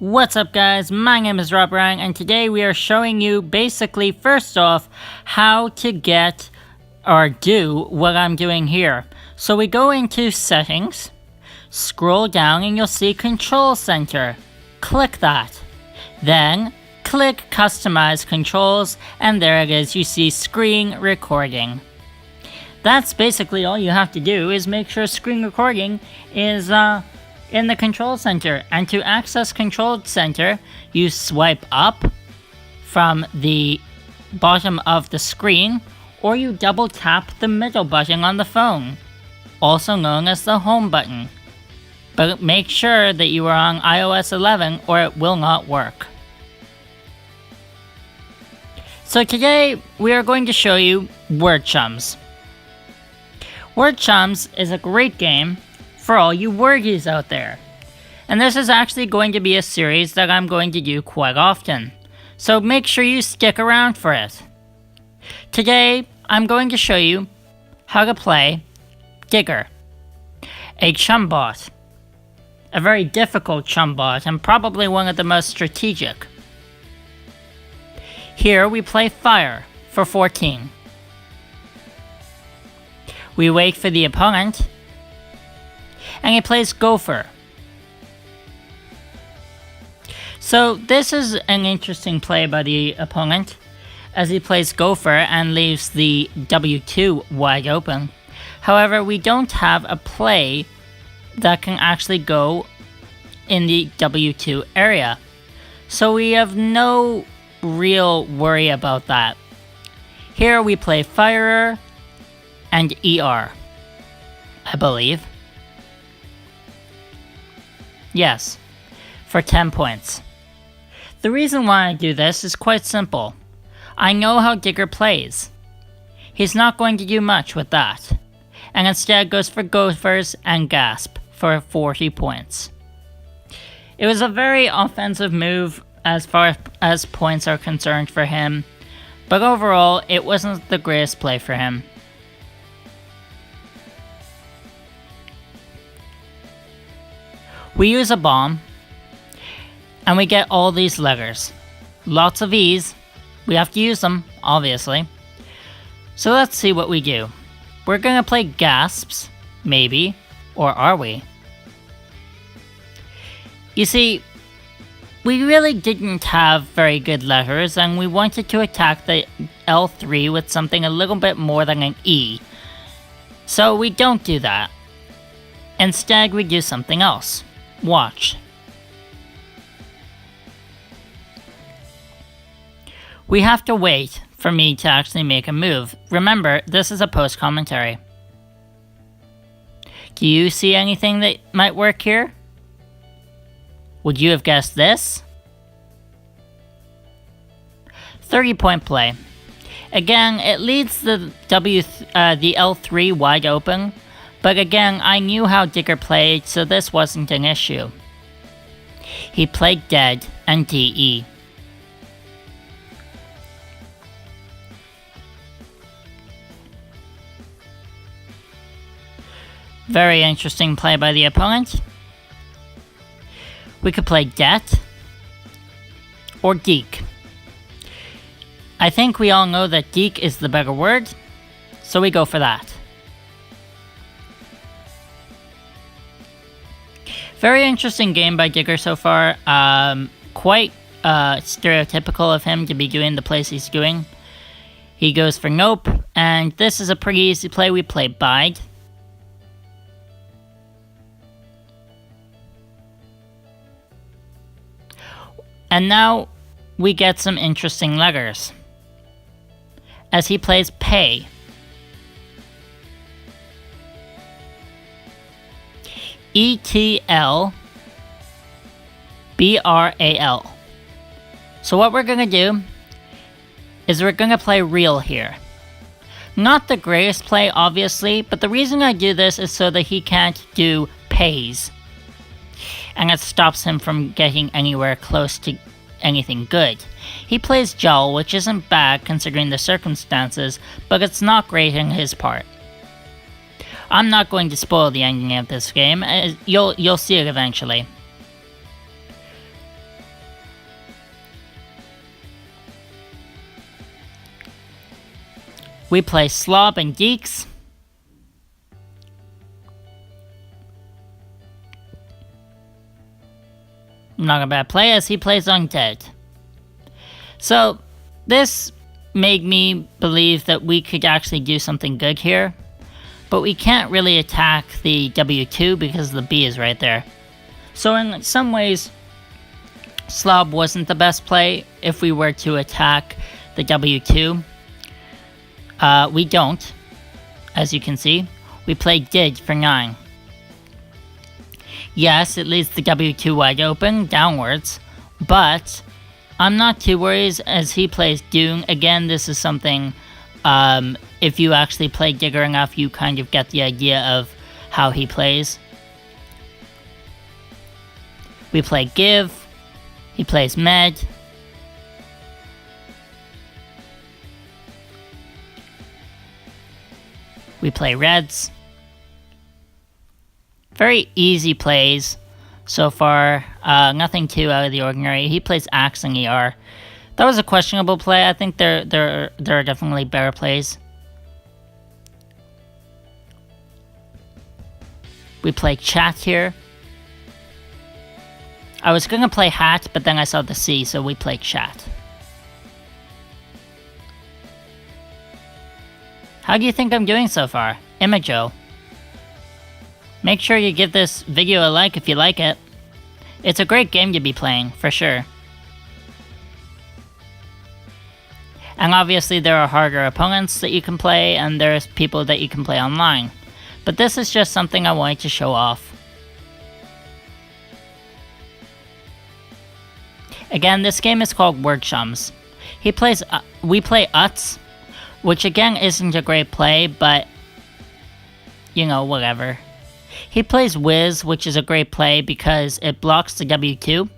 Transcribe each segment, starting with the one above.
What's up guys, my name is Rob Ryan and today we are showing you basically first off how to get or do what I'm doing here. So we go into settings, scroll down and you'll see control center. Click that. Then click customize controls and there it is, you see screen recording. That's basically all you have to do is make sure screen recording is in the control center, and to access control center you swipe up from the bottom of the screen or you double tap the middle button on the phone, also known as the home button. But make sure that you are on iOS 11 or it will not work. So today we are going to show you Word Chums. Word Chums is a great game for all you wordies out there. And this is actually going to be a series that I'm going to do quite often. So make sure you stick around for it. Today, I'm going to show you how to play Digger, a chum bot. A very difficult chum bot and probably one of the most strategic. Here we play Fire for 14. We wait for the opponent, and he plays Gopher. So this is an interesting play by the opponent, as he plays Gopher and leaves the W2 wide open. However, we don't have a play that can actually go in the W2 area. So we have no real worry about that. Here we play Firer and ER, I believe. Yes, for 10 points. The reason why I do this is quite simple. I know how Digger plays. He's not going to do much with that, and instead goes for Gophers and Gasp for 40 points. It was a very offensive move as far as points are concerned for him, but overall it wasn't the greatest play for him. We use a bomb, and we get all these letters. Lots of E's. We have to use them, obviously. So let's see what we do. We're gonna play Gasps, maybe, or are we? You see, we really didn't have very good letters, and we wanted to attack the L3 with something a little bit more than an E. So we don't do that. Instead, we do something else. Watch. We have to wait for me to actually make a move. Remember, this is a post commentary. Do you see anything that might work here? Would you have guessed this? 30-point play. Again, it leaves the L3 wide open. But again, I knew how Digger played, so this wasn't an issue. He played Dead and DE. Very interesting play by the opponent. We could play Det or Deke. I think we all know that Deke is the better word, so we go for that. Very interesting game by Digger so far. Quite stereotypical of him to be doing the plays he's doing. He goes for Nope, and this is a pretty easy play. We play Bide. And now we get some interesting letters, as he plays Pay. ETLBRAL. So what we're gonna do is we're gonna play Real here. Not the greatest play, obviously, but the reason I do this is so that he can't do Pays. And it stops him from getting anywhere close to anything good. He plays Jowl, which isn't bad considering the circumstances, but it's not great in his part. I'm not going to spoil the ending of this game, you'll see it eventually. We play Slob and Geeks. Not a bad play as he plays Undead. So this made me believe that we could actually do something good here. But we can't really attack the W2 because the B is right there. So in some ways, Slob wasn't the best play if we were to attack the W2. We don't, as you can see. We play Did for 9. Yes, it leaves the W2 wide open, downwards, but I'm not too worried as he plays Dune. Again, this is something, if you actually play Digger enough, you kind of get the idea of how he plays. We play Give, he plays Med. We play Reds. Very easy plays so far, nothing too out of the ordinary. He plays Axe and ER. That was a questionable play. I think there are definitely better plays. We play Chat here. I was gonna play Hat, but then I saw the C, so we play Chat. How do you think I'm doing so far? Imago. Make sure you give this video a like if you like it. It's a great game to be playing, for sure. And obviously there are harder opponents that you can play, and there's people that you can play online. But this is just something I wanted to show off. Again, this game is called Word Chums. We play Uts, which again isn't a great play, but you know, whatever. He plays Wiz, which is a great play because it blocks the W2.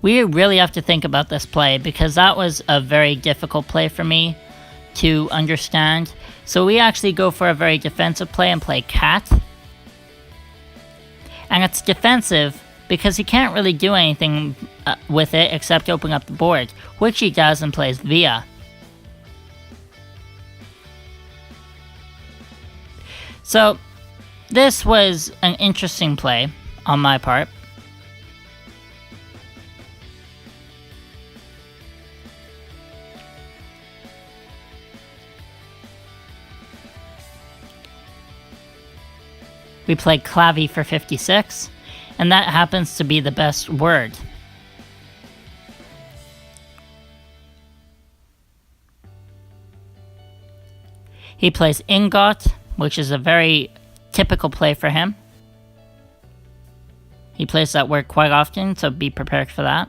We really have to think about this play because that was a very difficult play for me to understand. So we actually go for a very defensive play and play Cat. And it's defensive because he can't really do anything with it except open up the board, which he does and plays Via. So this was an interesting play on my part. We played Clavy for 56, and that happens to be the best word. He plays Ingot, which is a very typical play for him. He plays that word quite often, so be prepared for that.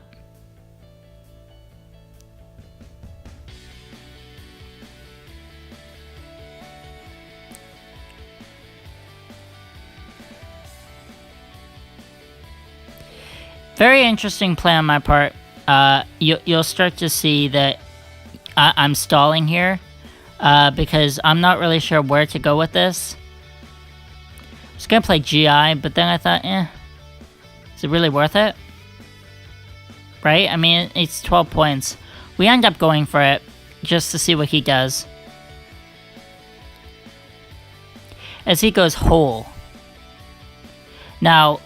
Very interesting play on my part. You'll start to see that I'm stalling here because I'm not really sure where to go with this. I was gonna play GI, but then I thought, is it really worth it? Right? I mean, it's 12 points. We end up going for it just to see what he does. As he goes whole. Now,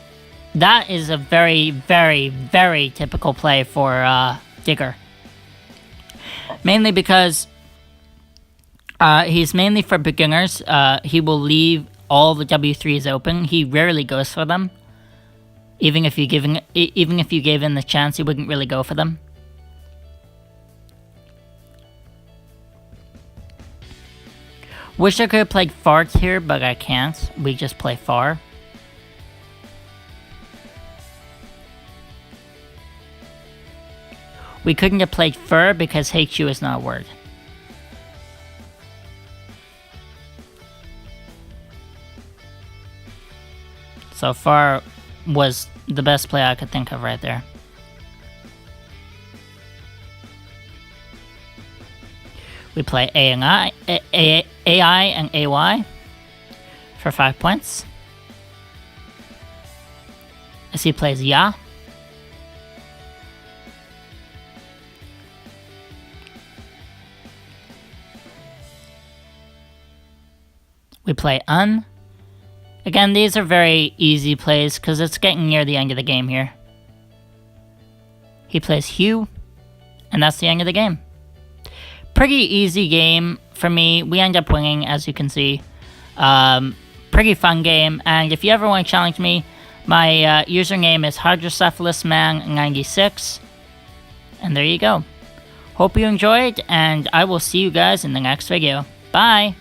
that is a very, very, very typical play for Digger. Mainly because he's mainly for beginners. He will leave all the W3s open. He rarely goes for them. Even if you gave him the chance, he wouldn't really go for them. Wish I could have played Fart here, but I can't. We just play Far. We couldn't have played Fur because HU is not a word. So Far was the best play I could think of right there. We play AI and AY for 5 points. as he plays Ya. We play Un. Again, these are very easy plays because it's getting near the end of the game here. He plays Hugh, and that's the end of the game. Pretty easy game for me. We end up winning, as you can see. Pretty fun game, and if you ever want to challenge me, my username is hydrocephalusman96, and there you go. Hope you enjoyed, and I will see you guys in the next video. Bye!